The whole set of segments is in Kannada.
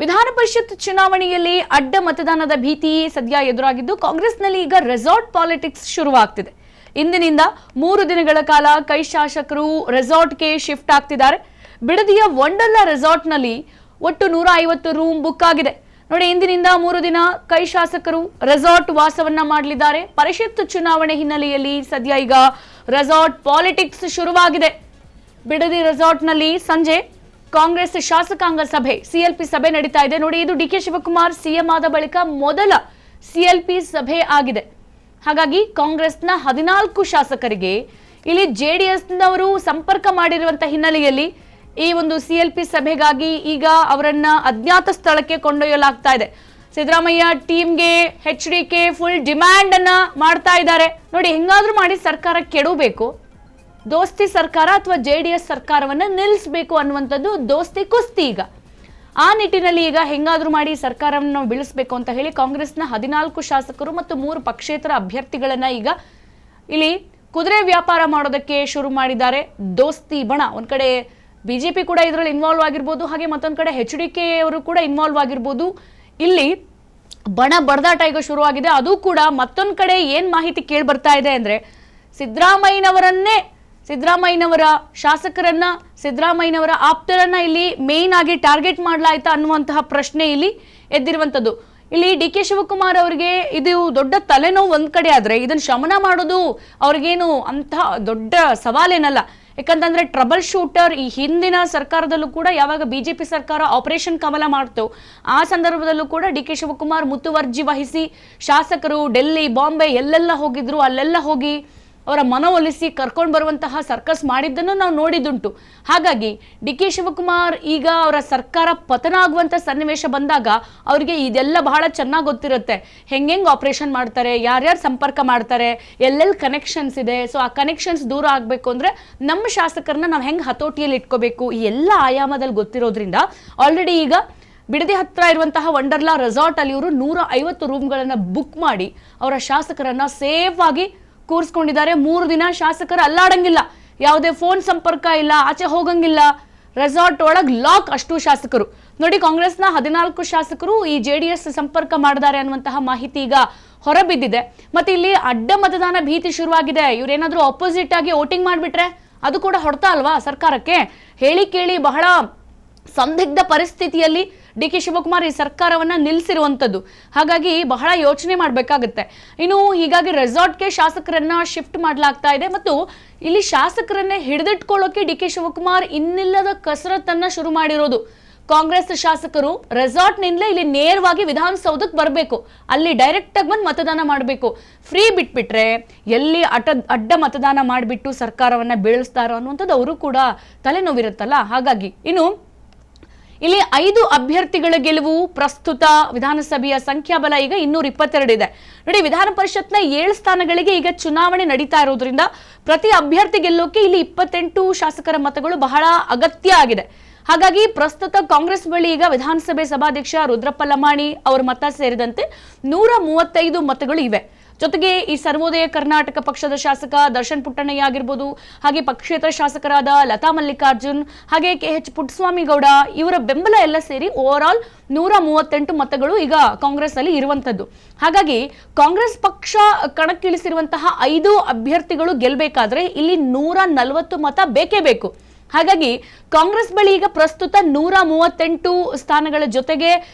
ವಿಧಾನ ಪರಿಷತ್ ಚುನಾವಣೆಯಲ್ಲಿ ಅಡ್ಡ ಮತದಾನದ ಭೀತಿ ಸದ್ಯ ಎದುರಾಗಿದ್ದು ಕಾಂಗ್ರೆಸ್ನಲ್ಲಿ ಈಗ ರೆಸಾರ್ಟ್ ಪಾಲಿಟಿಕ್ಸ್ ಶುರುವಾಗ್ತಿದೆ. ಇಂದಿನಿಂದ 3 ದಿನಗಳ ಕಾಲ ಕೈ ಶಾಸಕರು ರೆಸಾರ್ಟ್ಗೆ ಶಿಫ್ಟ್ ಆಗ್ತಿದ್ದಾರೆ. ಬಿಡದಿಯ ವಂಡರ್ಲಾ ರೆಸಾರ್ಟ್ನಲ್ಲಿ ಒಟ್ಟು 150 ರೂಮ್ ಬುಕ್ ಆಗಿದೆ. ನೋಡಿ, ಇಂದಿನಿಂದ 3 ದಿನ ಕೈ ಶಾಸಕರು ರೆಸಾರ್ಟ್ ವಾಸವನ್ನ ಮಾಡಲಿದ್ದಾರೆ. ಪರಿಷತ್ ಚುನಾವಣೆ ಹಿನ್ನೆಲೆಯಲ್ಲಿ ಸದ್ಯ ಈಗ ರೆಸಾರ್ಟ್ ಪಾಲಿಟಿಕ್ಸ್ ಶುರುವಾಗಿದೆ. ಬಿಡದಿ ರೆಸಾರ್ಟ್ನಲ್ಲಿ ಸಂಜೆ ಕಾಂಗ್ರೆಸ್ ಶಾಸಕಾಂಗ ಸಭೆ ಸಿಎಲ್ಪಿ ಸಭೆ ನಡೀತಾ ಇದೆ. ನೋಡಿ, ಇದು ಡಿಕೆ ಶಿವಕುಮಾರ್ ಸಿಎಂ ಆದ ಬಳಿಕ ಮೊದಲ ಸಿಎಲ್ಪಿ ಸಭೆ ಆಗಿದೆ. ಹಾಗಾಗಿ ಕಾಂಗ್ರೆಸ್ನ 14 ಶಾಸಕರಿಗೆ ಇಲ್ಲಿ ಜೆಡಿಎಸ್ನವರು ಸಂಪರ್ಕ ಮಾಡಿರುವಂತಹ ಹಿನ್ನೆಲೆಯಲ್ಲಿ ಈ ಒಂದು ಸಿಎಲ್ಪಿ ಸಭೆಗಾಗಿ ಈಗ ಅವರನ್ನ ಅಜ್ಞಾತ ಸ್ಥಳಕ್ಕೆ ಕೊಂಡೊಯ್ಯಲಾಗ್ತಾ ಇದೆ. ಸಿದ್ದರಾಮಯ್ಯ ಟೀಮ್ಗೆ HDK ಫುಲ್ ಡಿಮ್ಯಾಂಡ್ ಅನ್ನ ಮಾಡ್ತಾ ಇದ್ದಾರೆ. ನೋಡಿ, ಹೆಂಗಾದ್ರೂ ಮಾಡಿ ಸರ್ಕಾರ ಕೆಡಬೇಕು, ದೋಸ್ತಿ ಸರ್ಕಾರ ಅಥವಾ JDS ಸರ್ಕಾರವನ್ನ ನಿಲ್ಲಿಸಬೇಕು ಅನ್ನುವಂಥದ್ದು ದೋಸ್ತಿ ಕುಸ್ತಿ. ಈಗ ಆ ನಿಟ್ಟಿನಲ್ಲಿ ಈಗ ಹೆಂಗಾದ್ರೂ ಮಾಡಿ ಸರ್ಕಾರವನ್ನು ಬೀಳಿಸಬೇಕು ಅಂತ ಹೇಳಿ ಕಾಂಗ್ರೆಸ್ನ 14 ಶಾಸಕರು ಮತ್ತು 3 ಪಕ್ಷೇತರ ಅಭ್ಯರ್ಥಿಗಳನ್ನ ಈಗ ಇಲ್ಲಿ ಕುದುರೆ ವ್ಯಾಪಾರ ಮಾಡೋದಕ್ಕೆ ಶುರು ಮಾಡಿದ್ದಾರೆ. ದೋಸ್ತಿ ಬಣ ಒಂದ್ ಕಡೆ ಬಿಜೆಪಿ ಕೂಡ ಇದರಲ್ಲಿ ಇನ್ವಾಲ್ವ್ ಆಗಿರ್ಬೋದು, ಹಾಗೆ ಮತ್ತೊಂದ್ ಕಡೆ HDK ಅವರು ಕೂಡ ಇನ್ವಾಲ್ವ್ ಆಗಿರ್ಬೋದು. ಇಲ್ಲಿ ಬಣ ಬಡದಾಟ ಈಗ ಶುರುವಾಗಿದೆ. ಅದು ಕೂಡ ಮತ್ತೊಂದ್ ಕಡೆ ಏನ್ ಮಾಹಿತಿ ಕೇಳಿ ಬರ್ತಾ ಇದೆ ಅಂದ್ರೆ ಸಿದ್ದರಾಮಯ್ಯನವರ ಶಾಸಕರನ್ನ, ಸಿದ್ದರಾಮಯ್ಯನವರ ಆಪ್ತರನ್ನ ಇಲ್ಲಿ ಮೇನ್ ಆಗಿ ಟಾರ್ಗೆಟ್ ಮಾಡಲಾಯ್ತಾ ಅನ್ನುವಂತಹ ಪ್ರಶ್ನೆ ಇಲ್ಲಿ ಎದ್ದಿರುವಂತದ್ದು. ಇಲ್ಲಿ ಡಿಕೆ ಶಿವಕುಮಾರ್ ಅವರಿಗೆ ಇದು ದೊಡ್ಡ ತಲೆನೋವು ಒಂದ್ ಕಡೆ ಆದ್ರೆ ಇದನ್ನ ಶಮನ ಮಾಡೋದು ಅವ್ರಿಗೇನು ಅಂತಹ ದೊಡ್ಡ ಸವಾಲೇನಲ್ಲ. ಯಾಕಂತಂದ್ರೆ ಟ್ರಬಲ್ ಶೂಟರ್ ಈ ಹಿಂದಿನ ಸರ್ಕಾರದಲ್ಲೂ ಕೂಡ ಯಾವಾಗ ಬಿಜೆಪಿ ಸರ್ಕಾರ ಆಪರೇಷನ್ ಕಮಲ ಮಾಡ್ತು ಆ ಸಂದರ್ಭದಲ್ಲೂ ಕೂಡ ಡಿಕೆ ಶಿವಕುಮಾರ್ ಮುತುವರ್ಜಿ ವಹಿಸಿ ಶಾಸಕರು ಡೆಲ್ಲಿ, ಬಾಂಬೆ ಎಲ್ಲೆಲ್ಲ ಹೋಗಿದ್ರು. ಅಲ್ಲೆಲ್ಲ ಹೋಗಿ ಅವರ ಮನವೊಲಿಸಿ ಕರ್ಕೊಂಡು ಬರುವಂತಹ ಸರ್ಕಸ್ ಮಾಡಿದ್ದನ್ನು ನಾವು ನೋಡಿದುಂಟು. ಹಾಗಾಗಿ ಡಿಕೆ ಶಿವಕುಮಾರ್ ಈಗ ಅವರ ಸರ್ಕಾರ ಪತನ ಆಗುವಂತ ಸನ್ನಿವೇಶ ಬಂದಾಗ ಅವರಿಗೆ ಇದೆಲ್ಲ ಬಹಳ ಚೆನ್ನಾಗಿ ಗೊತ್ತಿರುತ್ತೆ. ಹೆಂಗೆಂಗ್ ಆಪರೇಷನ್ ಮಾಡ್ತಾರೆ, ಯಾರ್ಯಾರು ಸಂಪರ್ಕ ಮಾಡ್ತಾರೆ, ಎಲ್ಲೆಲ್ಲಿ ಕನೆಕ್ಷನ್ಸ್ ಇದೆ. ಸೊ ಆ ಕನೆಕ್ಷನ್ಸ್ ದೂರ ಆಗಬೇಕು ಅಂದ್ರೆ ನಮ್ಮ ಶಾಸಕರನ್ನ ನಾವು ಹೆಂಗ್ ಹತೋಟಿಯಲ್ಲಿ ಇಟ್ಕೋಬೇಕು, ಈ ಎಲ್ಲ ಆಯಾಮದಲ್ಲಿ ಗೊತ್ತಿರೋದ್ರಿಂದ ಆಲ್ರೆಡಿ ಈಗ ಬಿಡದಿ ಹತ್ರ ಇರುವಂತಹ ವಂಡರ್ಲಾ ರೆಸಾರ್ಟ್ ಅಲ್ಲಿ ಇವರು 150 ರೂಮ್ಗಳನ್ನ ಬುಕ್ ಮಾಡಿ ಅವರ ಶಾಸಕರನ್ನ ಸೇಫ್ ಆಗಿ ಕೂರಿಸ್ಕೊಂಡಿದ್ದಾರೆ. 3 ದಿನ ಶಾಸಕರು ಅಲ್ಲಾಡಂಗಿಲ್ಲ, ಯಾವುದೇ ಫೋನ್ ಸಂಪರ್ಕ ಇಲ್ಲ, ಆಚೆ ಹೋಗಂಗಿಲ್ಲ, ರೆಸಾರ್ಟ್ ಒಳಗ್ ಲಾಕ್. ಅಷ್ಟು ಶಾಸಕರು ನೋಡಿ, ಕಾಂಗ್ರೆಸ್ನ 14 ಶಾಸಕರು ಈ JDS ಸಂಪರ್ಕ ಮಾಡಿದ್ದಾರೆ ಅನ್ನುವಂತಹ ಮಾಹಿತಿ ಈಗ ಹೊರಬಿದ್ದಿದೆ. ಮತ್ತೆ ಇಲ್ಲಿ ಅಡ್ಡ ಮತದಾನ ಭೀತಿ ಶುರುವಾಗಿದೆ. ಇವ್ರೇನಾದ್ರೂ ಆಪೋಸಿಟ್ ಆಗಿ ವೋಟಿಂಗ್ ಮಾಡ್ಬಿಟ್ರೆ ಅದು ಕೂಡ ಹೊಡ್ತಾ ಅಲ್ವಾ ಸರ್ಕಾರಕ್ಕೆ. ಹೇಳಿ ಕೇಳಿ ಬಹಳ ಸಂದಿಗ್ಧ ಪರಿಸ್ಥಿತಿಯಲ್ಲಿ ಡಿಕೆ ಶಿವಕುಮಾರ್ ಈ ಸರ್ಕಾರವನ್ನ ನಿಲ್ಲಿಸಿರುವಂತದ್ದು. ಹಾಗಾಗಿ ಬಹಳ ಯೋಚನೆ ಮಾಡಬೇಕಾಗುತ್ತೆ. ಇನ್ನು ಹೀಗಾಗಿ ರೆಸಾರ್ಟ್ಗೆ ಶಾಸಕರನ್ನ ಶಿಫ್ಟ್ ಮಾಡಲಾಗ್ತಾ ಇದೆ ಮತ್ತು ಇಲ್ಲಿ ಶಾಸಕರನ್ನೇ ಹಿಡಿದಿಟ್ಕೊಳ್ಳೋಕೆ ಡಿಕೆ ಶಿವಕುಮಾರ್ ಇನ್ನಿಲ್ಲದ ಕಸರತ್ತನ್ನ ಶುರು ಮಾಡಿರೋದು. ಕಾಂಗ್ರೆಸ್ ಶಾಸಕರು ರೆಸಾರ್ಟ್ನಿಂದಲೇ ಇಲ್ಲಿ ನೇರವಾಗಿ ವಿಧಾನಸೌಧಕ್ಕೆ ಬರಬೇಕು, ಅಲ್ಲಿ ಡೈರೆಕ್ಟ್ ಆಗಿ ಬಂದು ಮತದಾನ ಮಾಡಬೇಕು. ಫ್ರೀ ಬಿಟ್ಬಿಟ್ರೆ ಎಲ್ಲಿ ಅಡ್ಡ ಮತದಾನ ಮಾಡಿಬಿಟ್ಟು ಸರ್ಕಾರವನ್ನ ಬೀಳಿಸ್ತಾರೋ ಅನ್ನುವಂಥದ್ದು ಅವರು ಕೂಡ ತಲೆನೋವಿರುತ್ತಲ್ಲ. ಹಾಗಾಗಿ ಇನ್ನು ಇಲ್ಲಿ 5 ಅಭ್ಯರ್ಥಿಗಳ ಗೆಲುವು. ಪ್ರಸ್ತುತ ವಿಧಾನಸಭೆಯ ಸಂಖ್ಯಾಬಲ ಈಗ 222 ಇದೆ. ನೋಡಿ, ವಿಧಾನ ಪರಿಷತ್ನ 7 ಸ್ಥಾನಗಳಿಗೆ ಈಗ ಚುನಾವಣೆ ನಡೀತಾ ಇರೋದ್ರಿಂದ ಪ್ರತಿ ಅಭ್ಯರ್ಥಿ ಗೆಲ್ಲೋಕೆ ಇಲ್ಲಿ 28 ಶಾಸಕರ ಮತಗಳು ಬಹಳ ಅಗತ್ಯ ಆಗಿದೆ. ಹಾಗಾಗಿ ಪ್ರಸ್ತುತ ಕಾಂಗ್ರೆಸ್ ಬಳಿ ಈಗ ವಿಧಾನಸಭೆ ಸಭಾಧ್ಯಕ್ಷ ರುದ್ರಪ್ಪ ಲಮಾಣಿ ಅವರ ಮತ ಸೇರಿದಂತೆ 135 ಮತಗಳು ಇವೆ. ಜೊತೆಗೆ ಈ ಸರ್ವೋದಯ ಕರ್ನಾಟಕ ಪಕ್ಷದ ಶಾಸಕ ದರ್ಶನ್ ಪುಟ್ಟಣ್ಣಯ್ಯ ಆಗಿರ್ಬೋದು, ಹಾಗೆ ಪಕ್ಷೇತರ ಶಾಸಕರಾದ ಲತಾ ಮಲ್ಲಿಕಾರ್ಜುನ್, ಹಾಗೆ KH ಪುಟ್ಟಸ್ವಾಮಿ ಗೌಡ ಇವರ ಬೆಂಬಲ ಎಲ್ಲ ಸೇರಿ ಓವರ್ ಆಲ್ 138 ಮತಗಳು ಈಗ ಕಾಂಗ್ರೆಸ್ ಅಲ್ಲಿ ಇರುವಂತದ್ದು. ಹಾಗಾಗಿ ಕಾಂಗ್ರೆಸ್ ಪಕ್ಷ ಕಣಕ್ಕಿಳಿಸಿರುವಂತಹ 5 ಅಭ್ಯರ್ಥಿಗಳು ಗೆಲ್ಬೇಕಾದ್ರೆ ಇಲ್ಲಿ 140 ಮತ ಬೇಕೇ ಬೇಕು. ಹಾಗಾಗಿ ಕಾಂಗ್ರೆಸ್ ಬಳಿ ಈಗ ಪ್ರಸ್ತುತ 138 ಸ್ಥಾನಗಳ ಜೊತೆಗೆ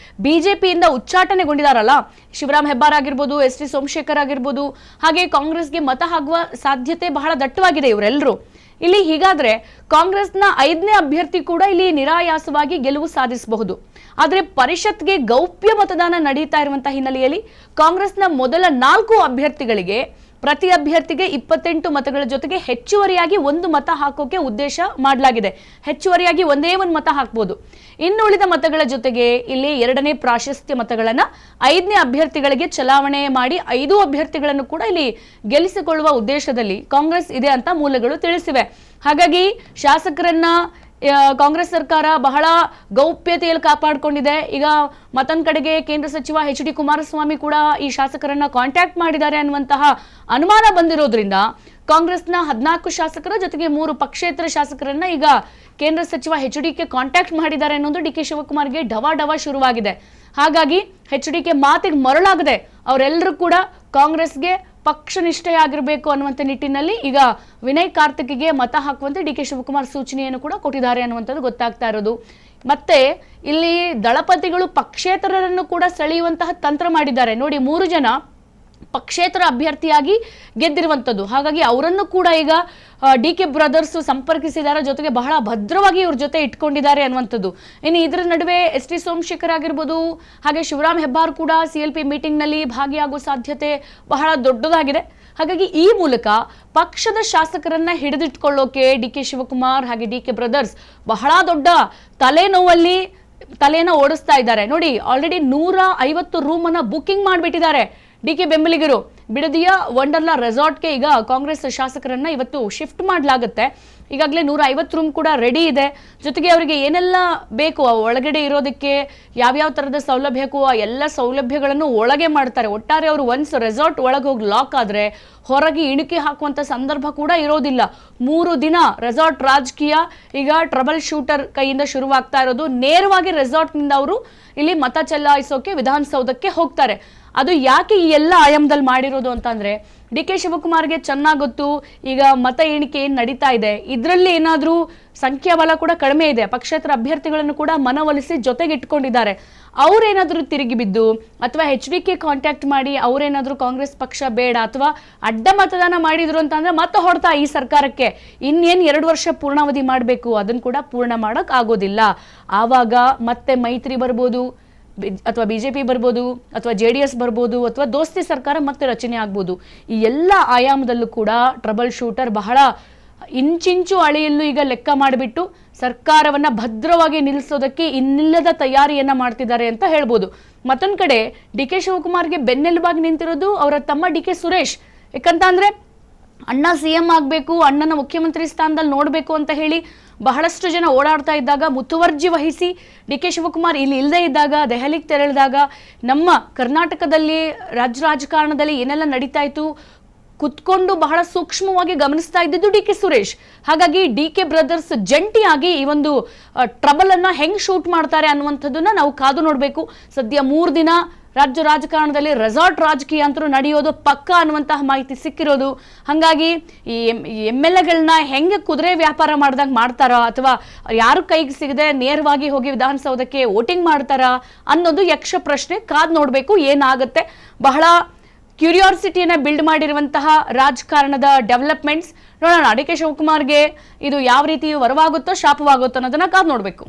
ಬಿಜೆಪಿಯಿಂದ ಉಚ್ಚಾಟನೆಗೊಂಡಿದಾರಲ್ಲ ಶಿವರಾಮ್ ಹೆಬ್ಬಾರ್ ಆಗಿರ್ಬೋದು, ST ಸೋಮಶೇಖರ್ ಆಗಿರ್ಬೋದು, ಹಾಗೆ ಕಾಂಗ್ರೆಸ್ಗೆ ಮತ ಆಗುವ ಸಾಧ್ಯತೆ ಬಹಳ ದಟ್ಟವಾಗಿದೆ ಇವರೆಲ್ಲರೂ. ಇಲ್ಲಿ ಹೀಗಾದ್ರೆ ಕಾಂಗ್ರೆಸ್ನ 5ನೇ ಅಭ್ಯರ್ಥಿ ಕೂಡ ಇಲ್ಲಿ ನಿರಾಯಾಸವಾಗಿ ಗೆಲುವು ಸಾಧಿಸಬಹುದು. ಆದ್ರೆ ಪರಿಷತ್ಗೆ ಗೌಪ್ಯ ಮತದಾನ ನಡೀತಾ ಇರುವಂತಹ ಹಿನ್ನೆಲೆಯಲ್ಲಿ ಕಾಂಗ್ರೆಸ್ನ ಮೊದಲ 4 ಅಭ್ಯರ್ಥಿಗಳಿಗೆ ಪ್ರತಿ ಅಭ್ಯರ್ಥಿಗೆ 28 ಮತಗಳ ಜೊತೆಗೆ ಹೆಚ್ಚುವರಿಯಾಗಿ 1 ಮತ ಹಾಕೋಕೆ ಉದ್ದೇಶ ಮಾಡಲಾಗಿದೆ. ಹೆಚ್ಚುವರಿಯಾಗಿ ಒಂದೇ ಒಂದು ಮತ ಹಾಕಬಹುದು. ಇನ್ನುಳಿದ ಮತಗಳ ಜೊತೆಗೆ ಇಲ್ಲಿ 2ನೇ ಪ್ರಾಶಸ್ತ್ಯ ಮತಗಳನ್ನ 5ನೇ ಅಭ್ಯರ್ಥಿಗಳಿಗೆ ಚಲಾವಣೆ ಮಾಡಿ 5 ಅಭ್ಯರ್ಥಿಗಳನ್ನು ಕೂಡ ಇಲ್ಲಿ ಗೆಲ್ಲಿಸಿಕೊಳ್ಳುವ ಉದ್ದೇಶದಲ್ಲಿ ಕಾಂಗ್ರೆಸ್ ಇದೆ ಅಂತ ಮೂಲಗಳು ತಿಳಿಸಿವೆ. ಹಾಗಾಗಿ ಶಾಸಕರನ್ನ ಕಾಂಗ್ರೆಸ್ ಸರ್ಕಾರ ಬಹಳ ಗೌಪ್ಯತೆಯಲ್ಲಿ ಕಾಪಾಡಿಕೊಂಡಿದೆ. ಈಗ ಮತ್ತೊಂದ್ ಕಡೆಗೆ ಕೇಂದ್ರ ಸಚಿವ HD ಕುಮಾರಸ್ವಾಮಿ ಕೂಡ ಈ ಶಾಸಕರನ್ನ ಕಾಂಟ್ಯಾಕ್ಟ್ ಮಾಡಿದ್ದಾರೆ ಅನ್ನುವಂತಹ ಅನುಮಾನ ಬಂದಿರೋದ್ರಿಂದ ಕಾಂಗ್ರೆಸ್ನ 14 ಶಾಸಕರ ಜೊತೆಗೆ 3 ಪಕ್ಷೇತರ ಶಾಸಕರನ್ನ ಈಗ ಕೇಂದ್ರ ಸಚಿವ HDK ಕಾಂಟ್ಯಾಕ್ಟ್ ಮಾಡಿದ್ದಾರೆ ಅನ್ನೋದು DK ಶಿವಕುಮಾರ್ಗೆ ಡವ ಶುರುವಾಗಿದೆ. ಹಾಗಾಗಿ HDK ಮಾತಿಗೆ ಮರಳಾಗದೆ ಅವರೆಲ್ಲರೂ ಕೂಡ ಕಾಂಗ್ರೆಸ್ಗೆ ಪಕ್ಷ ನಿಷ್ಠೆಯಾಗಿರಬೇಕು ಅನ್ನುವಂಥ ನಿಟ್ಟಿನಲ್ಲಿ ಈಗ ವಿನಯ್ ಕಾರ್ತಿಕ್ಗೆ ಮತ ಹಾಕುವಂತೆ DK ಶಿವಕುಮಾರ್ ಸೂಚನೆಯನ್ನು ಕೂಡ ಕೊಟ್ಟಿದ್ದಾರೆ ಅನ್ನುವಂಥದ್ದು ಗೊತ್ತಾಗ್ತಾ ಇರೋದು. ಮತ್ತೆ ಇಲ್ಲಿ ದಳಪತಿಗಳು ಪಕ್ಷೇತರರನ್ನು ಕೂಡ ಸೆಳೆಯುವಂತಹ ತಂತ್ರ ಮಾಡಿದ್ದಾರೆ ನೋಡಿ. 3 ಜನ ಪಕ್ಷೇತರ ಅಭ್ಯರ್ಥಿಯಾಗಿ ಗೆದ್ದಿರುವಂಥದ್ದು. ಹಾಗಾಗಿ ಅವರನ್ನು ಕೂಡ ಈಗ DK ಬ್ರದರ್ಸ್ ಸಂಪರ್ಕಿಸಿದ್ದಾರೆ, ಜೊತೆಗೆ ಬಹಳ ಭದ್ರವಾಗಿ ಇವ್ರ ಜೊತೆ ಇಟ್ಕೊಂಡಿದ್ದಾರೆ ಅನ್ನುವಂಥದ್ದು. ಇನ್ನು ಇದರ ನಡುವೆ ST ಸೋಮಶೇಖರ್ ಆಗಿರ್ಬೋದು, ಹಾಗೆ ಶಿವರಾಮ್ ಹೆಬ್ಬಾರ್ ಕೂಡ CLP ಮೀಟಿಂಗ್ ನಲ್ಲಿ ಭಾಗಿಯಾಗುವ ಸಾಧ್ಯತೆ ಬಹಳ ದೊಡ್ಡದಾಗಿದೆ. ಹಾಗಾಗಿ ಈ ಮೂಲಕ ಪಕ್ಷದ ಶಾಸಕರನ್ನ ಹಿಡಿದಿಟ್ಕೊಳ್ಳೋಕೆ DK ಶಿವಕುಮಾರ್ ಹಾಗೆ DK ಬ್ರದರ್ಸ್ ಬಹಳ ದೊಡ್ಡ ತಲೆನ ಓಡಿಸ್ತಾ ಇದ್ದಾರೆ ನೋಡಿ. ಆಲ್ರೆಡಿ 150 ರೂಮ್ ಅನ್ನ ಬುಕಿಂಗ್ ಮಾಡಿಬಿಟ್ಟಿದ್ದಾರೆ DK ಬೆಂಬಲಿಗರು. ಬಿಡದಿಯ ವಂಡರ್ಲಾ ರೆಸಾರ್ಟ್ಗೆ ಈಗ ಕಾಂಗ್ರೆಸ್ ಶಾಸಕರನ್ನ ಇವತ್ತು ಶಿಫ್ಟ್ ಮಾಡಲಾಗುತ್ತೆ. ಈಗಾಗಲೇ 150 ರೂಮ್ ಕೂಡ ರೆಡಿ ಇದೆ. ಜೊತೆಗೆ ಅವರಿಗೆ ಏನೆಲ್ಲ ಬೇಕು ಒಳಗಡೆ ಇರೋದಕ್ಕೆ ಯಾವ್ಯಾವ ತರದ ಸೌಲಭ್ಯ ಬೇಕು ಆ ಎಲ್ಲ ಸೌಲಭ್ಯಗಳನ್ನು ಒಳಗೆ ಮಾಡ್ತಾರೆ. ಒಟ್ಟಾರೆ ಅವರು ಒನ್ಸ್ ರೆಸಾರ್ಟ್ ಒಳಗೆ ಹೋಗಿ ಲಾಕ್ ಆದ್ರೆ ಹೊರಗೆ ಇಣುಕಿ ಹಾಕುವಂತ ಸಂದರ್ಭ ಕೂಡ ಇರೋದಿಲ್ಲ. 3 ದಿನ ರೆಸಾರ್ಟ್ ರಾಜಕೀಯ ಈಗ ಟ್ರಬಲ್ ಶೂಟರ್ ಕೈಯಿಂದ ಶುರುವಾಗ್ತಾ ಇರೋದು. ನೇರವಾಗಿ ರೆಸಾರ್ಟ್ ನಿಂದ ಅವರು ಇಲ್ಲಿ ಮತ ಚಲಾಯಿಸೋಕೆ ವಿಧಾನಸೌಧಕ್ಕೆ ಹೋಗ್ತಾರೆ. ಅದು ಯಾಕೆ ಈ ಎಲ್ಲ ಆಯಾಮದಲ್ಲಿ ಮಾಡಿರೋದು ಅಂತಂದ್ರೆ DK ಶಿವಕುಮಾರ್ಗೆ ಚೆನ್ನಾಗಿ ಗೊತ್ತು ಈಗ ಮತ ಎಣಿಕೆ ಏನ್ ನಡೀತಾ ಇದೆ, ಇದರಲ್ಲಿ ಏನಾದ್ರೂ ಸಂಖ್ಯಾಬಲ ಕೂಡ ಕಡಿಮೆ ಇದೆ. ಪಕ್ಷೇತರ ಅಭ್ಯರ್ಥಿಗಳನ್ನು ಕೂಡ ಮನವೊಲಿಸಿ ಜೊತೆಗೆ ಇಟ್ಕೊಂಡಿದ್ದಾರೆ. ಅವ್ರೇನಾದ್ರೂ ತಿರುಗಿ ಬಿದ್ದು ಅಥವಾ HDK ಕಾಂಟ್ಯಾಕ್ಟ್ ಮಾಡಿ ಅವ್ರೇನಾದ್ರೂ ಕಾಂಗ್ರೆಸ್ ಪಕ್ಷ ಬೇಡ ಅಥವಾ ಅಡ್ಡ ಮತದಾನ ಮಾಡಿದ್ರು ಅಂತಂದ್ರೆ ಮತ್ತೆ ಹೊಡ್ತಾ ಈ ಸರ್ಕಾರಕ್ಕೆ ಇನ್ನೇನ್ 2 ವರ್ಷ ಪೂರ್ಣಾವಧಿ ಮಾಡಬೇಕು, ಅದನ್ನ ಕೂಡ ಪೂರ್ಣ ಮಾಡಕ್ ಆಗೋದಿಲ್ಲ. ಆವಾಗ ಮತ್ತೆ ಮೈತ್ರಿ ಬರ್ಬೋದು, ಅಥವಾ BJP ಬರ್ಬೋದು, ಅಥವಾ JDS ಬರ್ಬೋದು, ಅಥವಾ ದೋಸ್ತಿ ಸರ್ಕಾರ ಮತ್ತೆ ರಚನೆ ಆಗ್ಬೋದು. ಈ ಎಲ್ಲ ಆಯಾಮದಲ್ಲೂ ಕೂಡ ಟ್ರಬಲ್ ಶೂಟರ್ ಬಹಳ ಇಂಚಿಂಚು ಅಳೆಯಲ್ಲೂ ಈಗ ಲೆಕ್ಕ ಮಾಡಿಬಿಟ್ಟು ಸರ್ಕಾರವನ್ನ ಭದ್ರವಾಗಿ ನಿಲ್ಲಿಸೋದಕ್ಕೆ ಇನ್ನಿಲ್ಲದ ತಯಾರಿಯನ್ನ ಮಾಡ್ತಿದ್ದಾರೆ ಅಂತ ಹೇಳ್ಬೋದು. ಮತ್ತೊಂದ್ ಕಡೆ DK ಶಿವಕುಮಾರ್ಗೆ ಬೆನ್ನೆಲುಬಾಗಿ ನಿಂತಿರೋದು ಅವರ ತಮ್ಮ DK ಸುರೇಶ್. ಯಾಕಂತಂದ್ರೆ ಅಣ್ಣ CM ಆಗ್ಬೇಕು, ಅಣ್ಣನ ಮುಖ್ಯಮಂತ್ರಿ ಸ್ಥಾನದಲ್ಲಿ ನೋಡ್ಬೇಕು ಅಂತ ಹೇಳಿ ಬಹಳಷ್ಟು ಜನ ಓಡಾಡ್ತಾ ಇದ್ದಾಗ ಮುತುವರ್ಜಿ ವಹಿಸಿ DK ಶಿವಕುಮಾರ್ ಇಲ್ಲಿ ಇಲ್ಲದೆ ಇದ್ದಾಗ ದೆಹಲಿಗೆ ತೆರಳಿದಾಗ ನಮ್ಮ ಕರ್ನಾಟಕದಲ್ಲಿ ರಾಜಕಾರಣದಲ್ಲಿ ಏನೆಲ್ಲ ನಡೀತಾ ಇತ್ತು ಕುತ್ಕೊಂಡು ಬಹಳ ಸೂಕ್ಷ್ಮವಾಗಿ ಗಮನಿಸ್ತಾ ಇದ್ದಿದ್ದು DK ಸುರೇಶ್. ಹಾಗಾಗಿ DK ಬ್ರದರ್ಸ್ ಜಂಟಿಯಾಗಿ ಈ ಒಂದು ಟ್ರಬಲ್ ಅನ್ನ ಹೆಂಗ್ ಶೂಟ್ ಮಾಡ್ತಾರೆ ಅನ್ನುವಂಥದ್ದನ್ನ ನಾವು ಕಾದು ನೋಡ್ಬೇಕು. ಸದ್ಯ 3 ದಿನ ರಾಜಕಾರಣದಲ್ಲಿ ರೆಸಾರ್ಟ್ ರಾಜಕೀಯ ಅಂತೂ ನಡೆಯೋದು ಪಕ್ಕ ಅನ್ನುವಂತಹ ಮಾಹಿತಿ ಸಿಕ್ಕಿರೋದು. ಹಾಗಾಗಿ ಈ MLAಗಳನ್ನ ಹೆಂಗೆ ಕುದುರೆ ವ್ಯಾಪಾರ ಮಾಡ್ದಂಗೆ ಮಾಡ್ತಾರಾ ಅಥವಾ ಯಾರು ಕೈಗೆ ಸಿಗದೆ ನೇರವಾಗಿ ಹೋಗಿ ವಿಧಾನಸೌಧಕ್ಕೆ ವೋಟಿಂಗ್ ಮಾಡ್ತಾರಾ ಅನ್ನೋದು ಯಕ್ಷ ಪ್ರಶ್ನೆ. ಕಾದ್ ನೋಡ್ಬೇಕು ಏನಾಗುತ್ತೆ. ಬಹಳ ಕ್ಯೂರಿಯಾಸಿಟಿಯನ್ನ ಬಿಲ್ಡ್ ಮಾಡಿರುವಂತಹ ರಾಜಕಾರಣದ ಡೆವಲಪ್ಮೆಂಟ್ಸ್ ನೋಡೋಣ. DK ಶಿವಕುಮಾರ್ಗೆ ಇದು ಯಾವ ರೀತಿ ವರವಾಗುತ್ತೋ ಶಾಪವಾಗುತ್ತೋ ಅನ್ನೋದನ್ನ ಕಾದ್ ನೋಡ್ಬೇಕು.